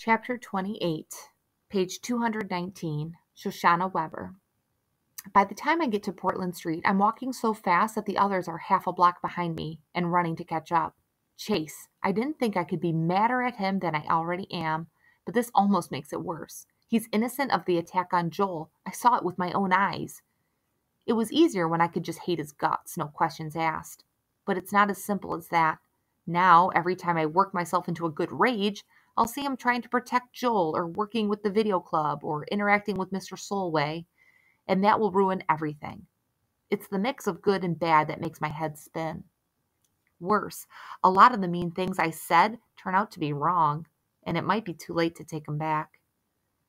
Chapter 28, page 219, Shoshana Weber. By the time I get to Portland Street, I'm walking so fast that the others are half a block behind me and running to catch up. Chase. I didn't think I could be madder at him than I already am, but this almost makes it worse. He's innocent of the attack on Joel. I saw it with my own eyes. It was easier when I could just hate his guts, no questions asked. But it's not as simple as that. Now, every time I work myself into a good rage, I'll see him trying to protect Joel or working with the video club or interacting with Mr. Solway, and that will ruin everything. It's the mix of good and bad that makes my head spin. Worse, a lot of the mean things I said turn out to be wrong, and it might be too late to take them back.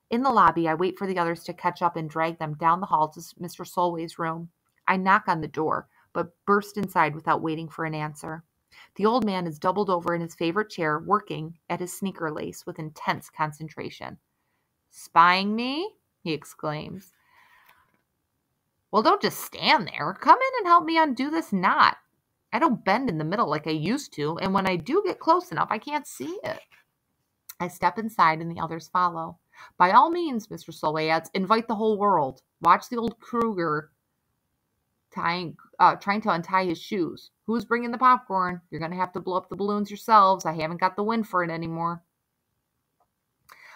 In the lobby, I wait for the others to catch up and drag them down the hall to Mr. Solway's room. I knock on the door, but burst inside without waiting for an answer. The old man is doubled over in his favorite chair, working at his sneaker lace with intense concentration. "Spying me?" he exclaims. "Well, don't just stand there. Come in and help me undo this knot. I don't bend in the middle like I used to, and when I do get close enough, I can't see it." I step inside and the others follow. "By all means," Mr. Solway adds, "invite the whole world. Watch the old Kruger trying to untie his shoes. Who's bringing the popcorn? You're going to have to blow up the balloons yourselves. I haven't got the wind for it anymore."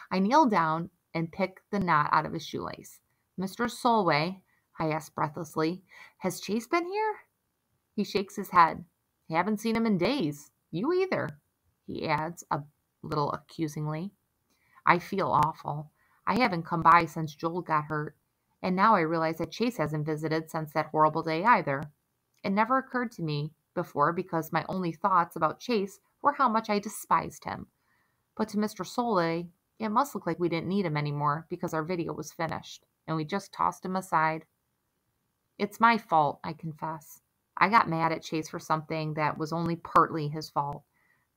I kneel down and pick the knot out of his shoelace. "Mr. Solway," I ask breathlessly, "has Chase been here?" He shakes his head. "I haven't seen him in days. You either," he adds a little accusingly. I feel awful. I haven't come by since Joel got hurt, and now I realize that Chase hasn't visited since that horrible day either. It never occurred to me before because my only thoughts about Chase were how much I despised him. But to Mr. Solway, it must look like we didn't need him anymore because our video was finished, and we just tossed him aside. It's my fault, I confess. I got mad at Chase for something that was only partly his fault.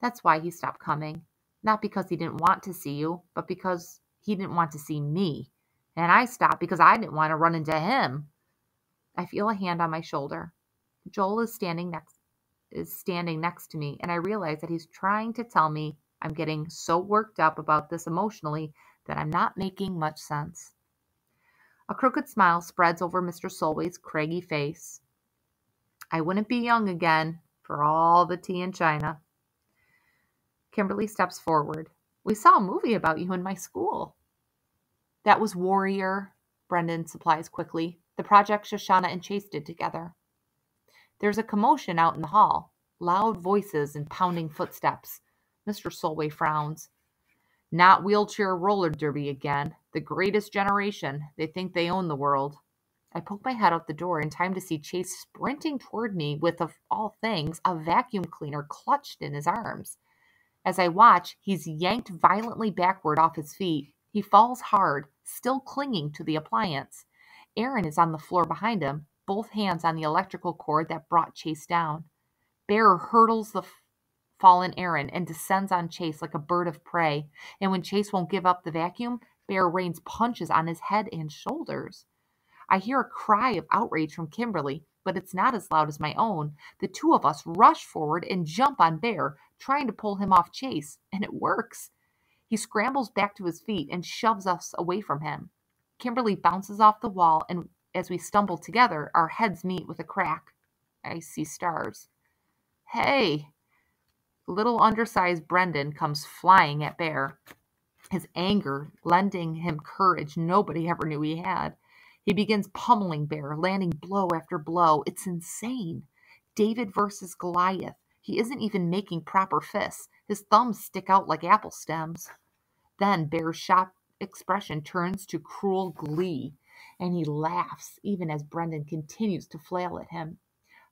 That's why he stopped coming. Not because he didn't want to see you, but because he didn't want to see me. And I stopped because I didn't want to run into him. I feel a hand on my shoulder. Joel is standing next to me, and I realize that he's trying to tell me I'm getting so worked up about this emotionally that I'm not making much sense. A crooked smile spreads over Mr. Solway's craggy face. "I wouldn't be young again for all the tea in China." Kimberly steps forward. "We saw a movie about you in my school." "That was Warrior," Brendan supplies quickly. "The project Shoshana and Chase did together." There's a commotion out in the hall. Loud voices and pounding footsteps. Mr. Solway frowns. "Not wheelchair roller derby again. The greatest generation. They think they own the world." I poke my head out the door in time to see Chase sprinting toward me with, of all things, a vacuum cleaner clutched in his arms. As I watch, he's yanked violently backward off his feet. He falls hard, still clinging to the appliance. Aaron is on the floor behind him, both hands on the electrical cord that brought Chase down. Bear hurdles the fallen Aaron and descends on Chase like a bird of prey. And when Chase won't give up the vacuum, Bear rains punches on his head and shoulders. I hear a cry of outrage from Kimberly, but it's not as loud as my own. The two of us rush forward and jump on Bear, trying to pull him off Chase, and it works. He scrambles back to his feet and shoves us away from him. Kimberly bounces off the wall, and as we stumble together, our heads meet with a crack. I see stars. "Hey!" Little undersized Brendan comes flying at Bear, his anger lending him courage nobody ever knew he had. He begins pummeling Bear, landing blow after blow. It's insane. David versus Goliath. He isn't even making proper fists. His thumbs stick out like apple stems. Then Bear's shocked expression turns to cruel glee, and he laughs even as Brendan continues to flail at him.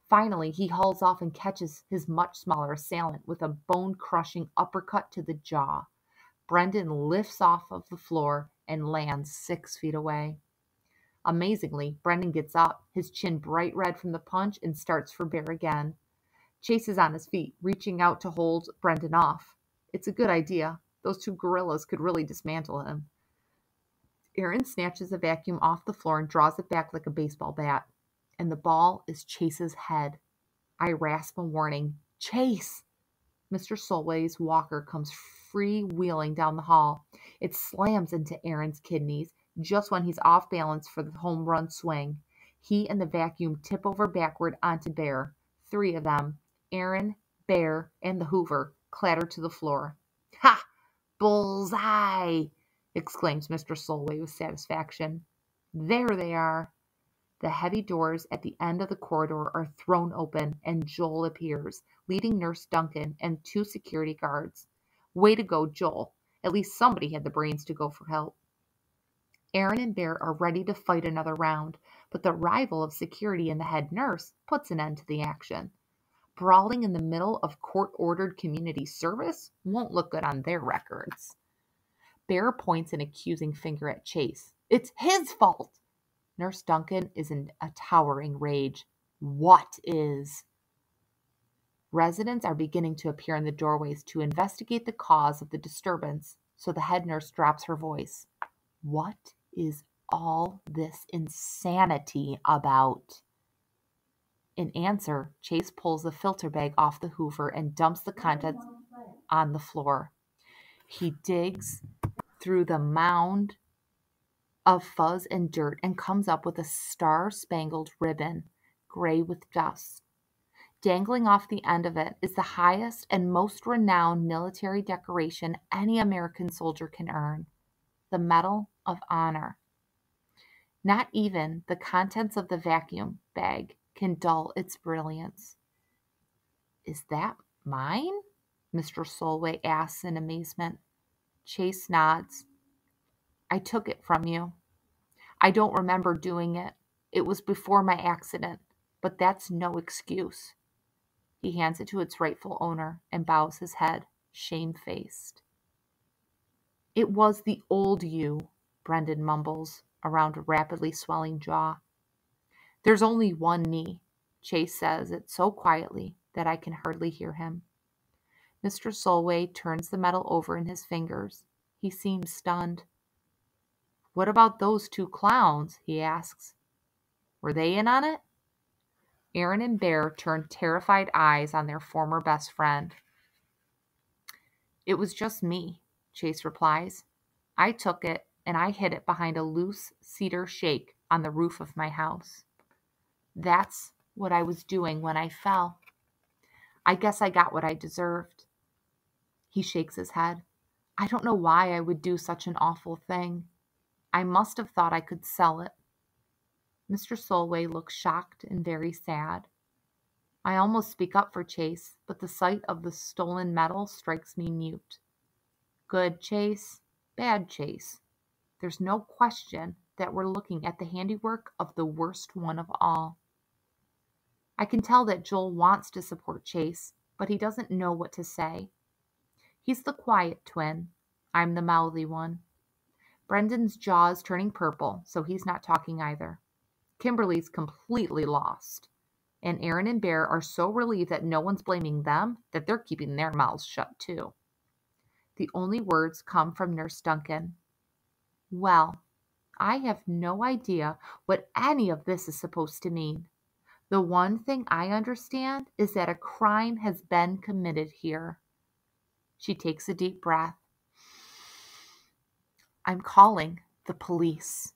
Finally, he hauls off and catches his much smaller assailant with a bone-crushing uppercut to the jaw. Brendan lifts off of the floor and lands 6 feet away. Amazingly, Brendan gets up, his chin bright red from the punch, and starts for Bear again. Chase is on his feet, reaching out to hold Brendan off. It's a good idea. Those two gorillas could really dismantle him. Aaron snatches a vacuum off the floor and draws it back like a baseball bat. And the ball is Chase's head. I rasp a warning. "Chase!" Mr. Solway's walker comes freewheeling down the hall. It slams into Aaron's kidneys just when he's off balance for the home run swing. He and the vacuum tip over backward onto Bear. Three of them, Aaron, Bear, and the Hoover, clatter to the floor. "Ha! Bullseye!" exclaims Mr. Solway with satisfaction. There they are. The heavy doors at the end of the corridor are thrown open, and Joel appears, leading Nurse Duncan and two security guards. Way to go, Joel. At least somebody had the brains to go for help. Aaron and Bear are ready to fight another round, but the rival of security and the head nurse puts an end to the action. Brawling in the middle of court-ordered community service won't look good on their records. Bear points an accusing finger at Chase. It's his fault! Nurse Duncan is in a towering rage. What is? Residents are beginning to appear in the doorways to investigate the cause of the disturbance, so the head nurse drops her voice. What is all this insanity about? In answer, Chase pulls the filter bag off the Hoover and dumps the contents on the floor. He digs through the mound of fuzz and dirt and comes up with a star-spangled ribbon, gray with dust. Dangling off the end of it is the highest and most renowned military decoration any American soldier can earn, the Medal of Honor. Not even the contents of the vacuum bag can dull its brilliance. Is that mine? Mr. Solway asks in amazement. Chase nods. I took it from you. I don't remember doing it. It was before my accident, but that's no excuse. He hands it to its rightful owner and bows his head, shamefaced. It was the old you, Brendan mumbles around a rapidly swelling jaw. There's only one me, Chase says it so quietly that I can hardly hear him. Mr. Solway turns the medal over in his fingers. He seems stunned. What about those two clowns? He asks. Were they in on it? Aaron and Bear turn terrified eyes on their former best friend. It was just me, Chase replies. I took it and I hid it behind a loose cedar shake on the roof of my house. That's what I was doing when I fell. I guess I got what I deserved. He shakes his head. I don't know why I would do such an awful thing. I must have thought I could sell it. Mr. Solway looks shocked and very sad. I almost speak up for Chase, but the sight of the stolen medal strikes me mute. Good Chase, bad Chase. There's no question that we're looking at the handiwork of the worst one of all. I can tell that Joel wants to support Chase, but he doesn't know what to say. He's the quiet twin. I'm the mouthy one. Brendan's jaw is turning purple, so he's not talking either. Kimberly's completely lost. And Aaron and Bear are so relieved that no one's blaming them that they're keeping their mouths shut too. The only words come from Nurse Duncan. Well, I have no idea what any of this is supposed to mean. The one thing I understand is that a crime has been committed here. She takes a deep breath. I'm calling the police.